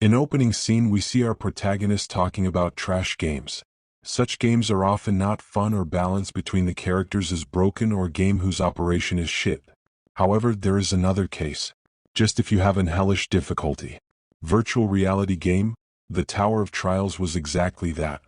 In opening scene we see our protagonist talking about trash games. Such games are often not fun or balance between the characters is broken or a game whose operation is shit. However, there is another case. Just if you have an hellish difficulty. Virtual reality game, The Tower of Trials was exactly that.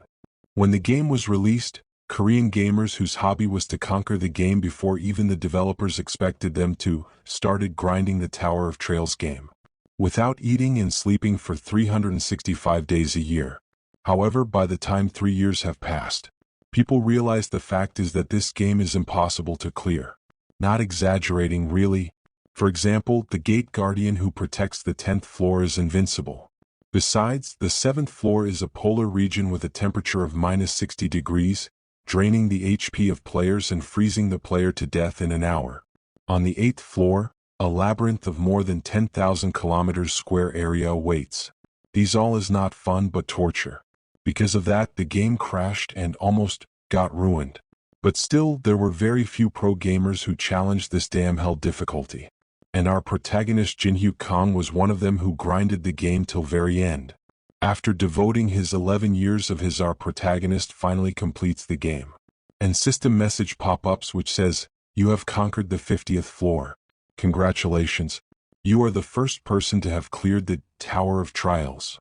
When the game was released, Korean gamers whose hobby was to conquer the game before even the developers expected them to, started grinding the Tower of Trials game. Without eating and sleeping for 365 days a year. However, by the time 3 years have passed, people realize the fact is that this game is impossible to clear. Not exaggerating really. For example, the gate guardian who protects the 10th floor is invincible. Besides, the 7th floor is a polar region with a temperature of -60 degrees, draining the HP of players and freezing the player to death in an hour. On the 8th floor, a labyrinth of more than 10,000 kilometers square area awaits. These all is not fun but torture. Because of that, the game crashed and almost got ruined. But still, there were very few pro gamers who challenged this damn hell difficulty. And our protagonist Jin-hyuk Kang was one of them who grinded the game till very end. After devoting his 11 years of his, our protagonist finally completes the game. And system message pop-ups which says, "You have conquered the 50th floor. Congratulations. You are the first person to have cleared the Tower of Trials."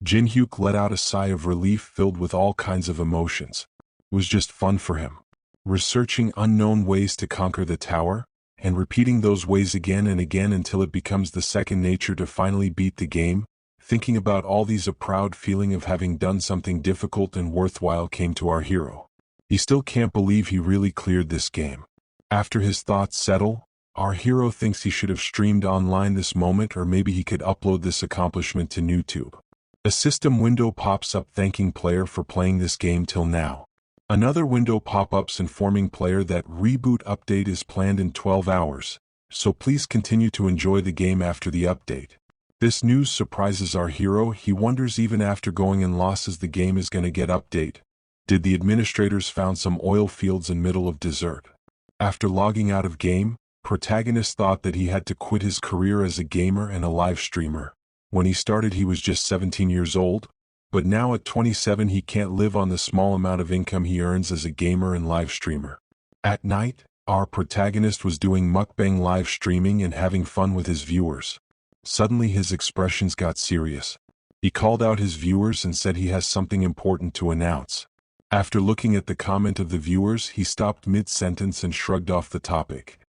Jin-hyuk let out a sigh of relief filled with all kinds of emotions. It was just fun for him. Researching unknown ways to conquer the tower, and repeating those ways again and again until it becomes the second nature to finally beat the game. Thinking about all these, a proud feeling of having done something difficult and worthwhile came to our hero. He still can't believe he really cleared this game. After his thoughts settle, our hero thinks he should have streamed online this moment, or maybe he could upload this accomplishment to YouTube. A system window pops up thanking player for playing this game till now. Another window pop-ups informing player that reboot update is planned in 12 hours, so please continue to enjoy the game after the update. This news surprises our hero. He wonders even after going in losses the game is gonna get update. Did the administrators found some oil fields in middle of desert? After logging out of game, protagonist thought that he had to quit his career as a gamer and a live streamer. When he started he was just 17 years old, but now at 27 he can't live on the small amount of income he earns as a gamer and live streamer. At night, our protagonist was doing mukbang live streaming and having fun with his viewers. Suddenly his expressions got serious. He called out his viewers and said he has something important to announce. After looking at the comment of the viewers, he stopped mid-sentence and shrugged off the topic.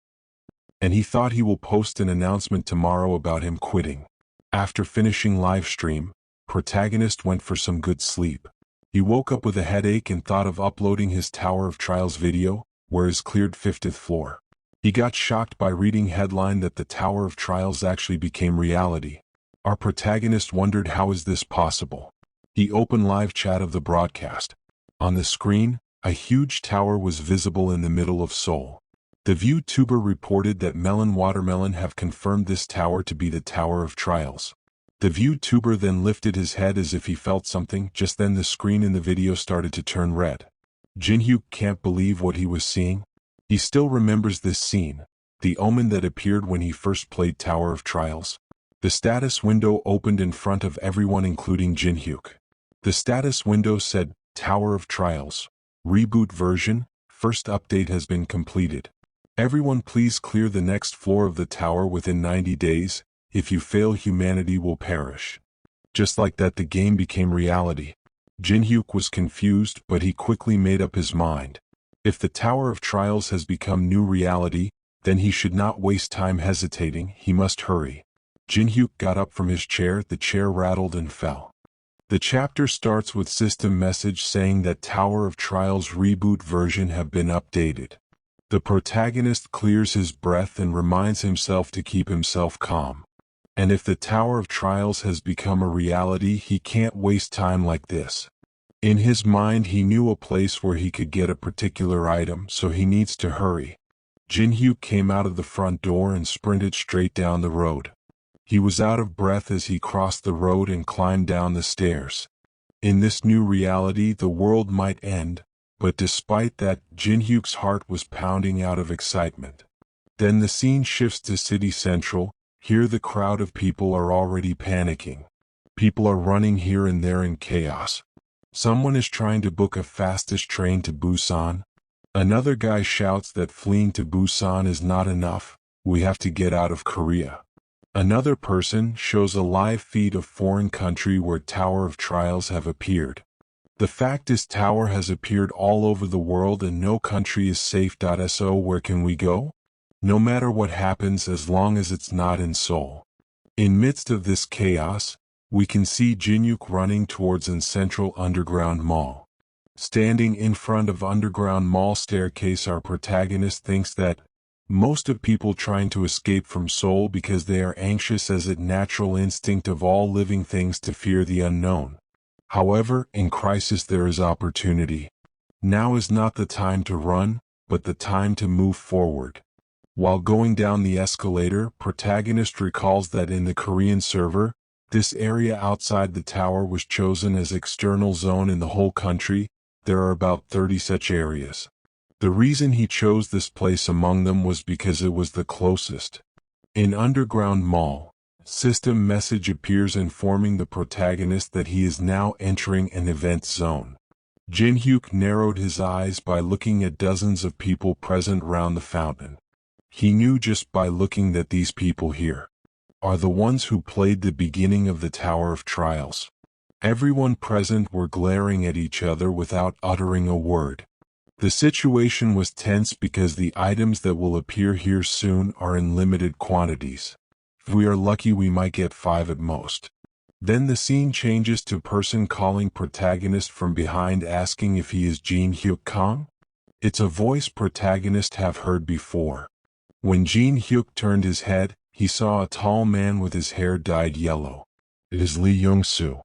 And he thought he will post an announcement tomorrow about him quitting. After finishing live stream, protagonist went for some good sleep. He woke up with a headache and thought of uploading his Tower of Trials video, where is cleared 50th floor. He got shocked by reading headline that the Tower of Trials actually became reality. Our protagonist wondered how is this possible. He opened live chat of the broadcast. On the screen, a huge tower was visible in the middle of Seoul. The VTuber reported that Melon Watermelon have confirmed this tower to be the Tower of Trials. The VTuber then lifted his head as if he felt something. Just then the screen in the video started to turn red. Jin-hyuk can't believe what he was seeing. He still remembers this scene, the omen that appeared when he first played Tower of Trials. The status window opened in front of everyone including Jin-hyuk. The status window said, Tower of Trials. Reboot version, first update has been completed. Everyone please clear the next floor of the tower within 90 days, if you fail humanity will perish. Just like that the game became reality. Jin-hyuk was confused but he quickly made up his mind. If the Tower of Trials has become new reality, then he should not waste time hesitating, he must hurry. Jin-hyuk got up from his chair, the chair rattled and fell. The chapter starts with system message saying that Tower of Trials reboot version have been updated. The protagonist clears his breath and reminds himself to keep himself calm. And if the Tower of Trials has become a reality, he can't waste time like this. In his mind he knew a place where he could get a particular item, so he needs to hurry. Jin-hyuk came out of the front door and sprinted straight down the road. He was out of breath as he crossed the road and climbed down the stairs. In this new reality the world might end, but despite that, Jin-hyuk's heart was pounding out of excitement. Then the scene shifts to City Central. Here the crowd of people are already panicking. People are running here and there in chaos. Someone is trying to book a fastest train to Busan. Another guy shouts that fleeing to Busan is not enough, we have to get out of Korea. Another person shows a live feed of foreign country where Tower of Trials have appeared. The fact is Tower has appeared all over the world and no country is safe. So where can we go? No matter what happens as long as it's not in Seoul. In midst of this chaos, we can see Jinhyuk running towards an central underground mall. Standing in front of underground mall staircase, our protagonist thinks that most of people trying to escape from Seoul because they are anxious, as a natural instinct of all living things to fear the unknown. However, in crisis there is opportunity. Now is not the time to run, but the time to move forward. While going down the escalator, protagonist recalls that in the Korean server, this area outside the tower was chosen as external zone in the whole country. There are about 30 such areas. The reason he chose this place among them was because it was the closest. In Underground Mall, system message appears informing the protagonist that he is now entering an event zone. Jinhyuk narrowed his eyes by looking at dozens of people present round the fountain. He knew just by looking that these people here are the ones who played the beginning of the Tower of Trials. Everyone present were glaring at each other without uttering a word. The situation was tense because the items that will appear here soon are in limited quantities. If we are lucky, we might get 5 at most. Then the scene changes to person calling protagonist from behind, asking if he is Jin Hyuk Kang. It's a voice protagonist have heard before. When Jin Hyuk turned his head, he saw a tall man with his hair dyed yellow. It is Lee Young-soo.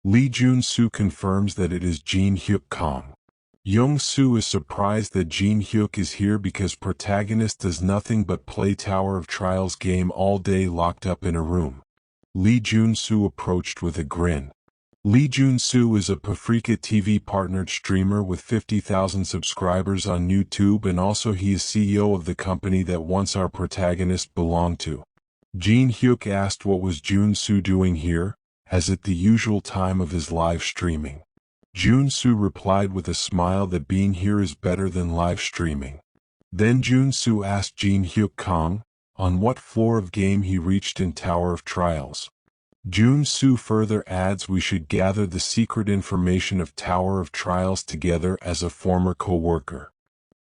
Lee Jun-soo confirms that it is Jin Hyuk Kang. Young-soo is surprised that Jin Hyuk is here because protagonist does nothing but play Tower of Trials game all day locked up in a room. Lee Jun-soo approached with a grin. Lee Jun-soo is a Paprika TV partnered streamer with 50,000 subscribers on YouTube, and also he is CEO of the company that once our protagonist belonged to. Jin Hyuk asked what was Jun-soo doing here, as at the usual time of his live streaming. Jun-soo replied with a smile that being here is better than live streaming. Then Jun-soo asked Jin Hyuk Kang on what floor of game he reached in Tower of Trials. Jun-soo further adds we should gather the secret information of Tower of Trials together as a former co-worker.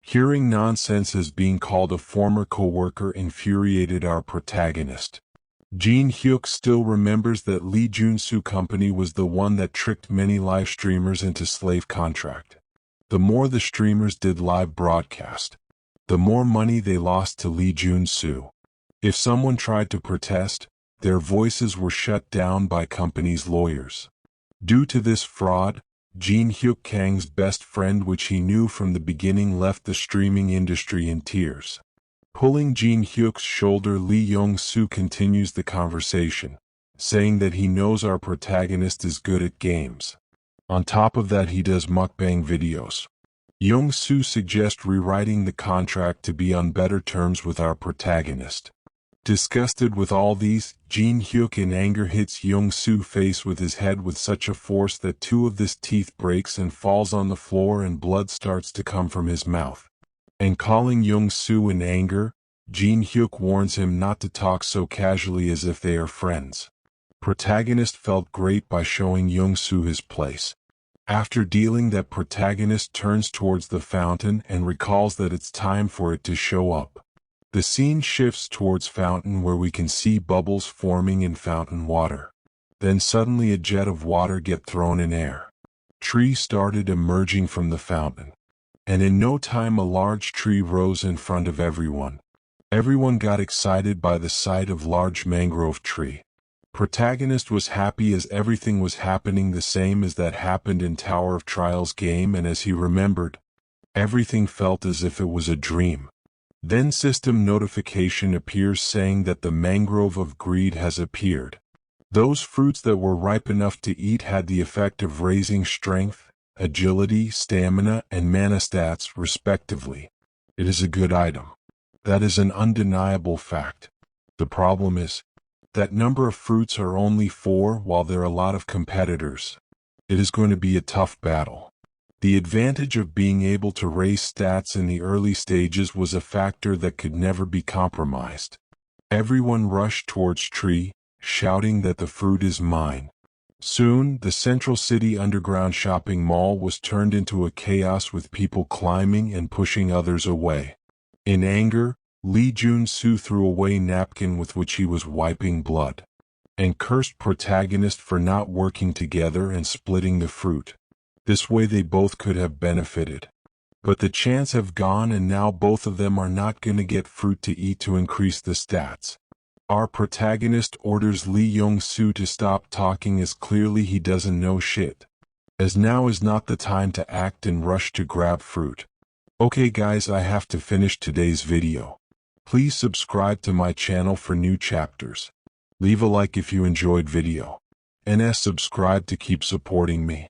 Hearing nonsense as being called a former co-worker infuriated our protagonist. Jin Hyuk still remembers that Lee Jun-soo company was the one that tricked many live streamers into slave contract. The more the streamers did live broadcast, the more money they lost to Lee Jun-soo. If someone tried to protest, their voices were shut down by company's lawyers. Due to this fraud, Jin Hyuk Kang's best friend, which he knew from the beginning, left the streaming industry in tears. Pulling Jin Hyuk's shoulder, Lee Young-soo continues the conversation, saying that he knows our protagonist is good at games. On top of that, he does mukbang videos. Young-soo suggests rewriting the contract to be on better terms with our protagonist. Disgusted with all these, Jin Hyuk in anger hits Young-soo face with his head with such a force that 2 of his teeth breaks and falls on the floor and blood starts to come from his mouth. And calling Young-soo in anger, Jin Hyuk warns him not to talk so casually as if they are friends. Protagonist felt great by showing Young-soo his place. After dealing that, protagonist turns towards the fountain and recalls that it's time for it to show up. The scene shifts towards fountain where we can see bubbles forming in fountain water. Then suddenly a jet of water get thrown in air. Trees started emerging from the fountain. And in no time a large tree rose in front of everyone. Everyone got excited by the sight of large mangrove tree. Protagonist was happy as everything was happening the same as that happened in Tower of Trials game, and as he remembered, everything felt as if it was a dream. Then system notification appears saying that the mangrove of greed has appeared. Those fruits that were ripe enough to eat had the effect of raising strength, agility, stamina, and mana stats respectively. It is a good item. That is an undeniable fact. The problem is That number of fruits are only 4 while there are a lot of competitors. It is going to be a tough battle. The advantage of being able to raise stats in the early stages was a factor that could never be compromised. Everyone rushed towards tree, shouting that the fruit is mine. Soon, the Central City underground shopping mall was turned into a chaos with people climbing and pushing others away. In anger, Lee Jun-soo threw away napkin with which he was wiping blood, and cursed protagonist for not working together and splitting the fruit. This way they both could have benefited. But the chance have gone and now both of them are not gonna get fruit to eat to increase the stats. Our protagonist orders Lee Young-soo to stop talking as clearly he doesn't know shit, as now is not the time to act and rush to grab fruit. Okay guys, I have to finish today's video. Please subscribe to my channel for new chapters. Leave a like if you enjoyed video. And subscribe to keep supporting me.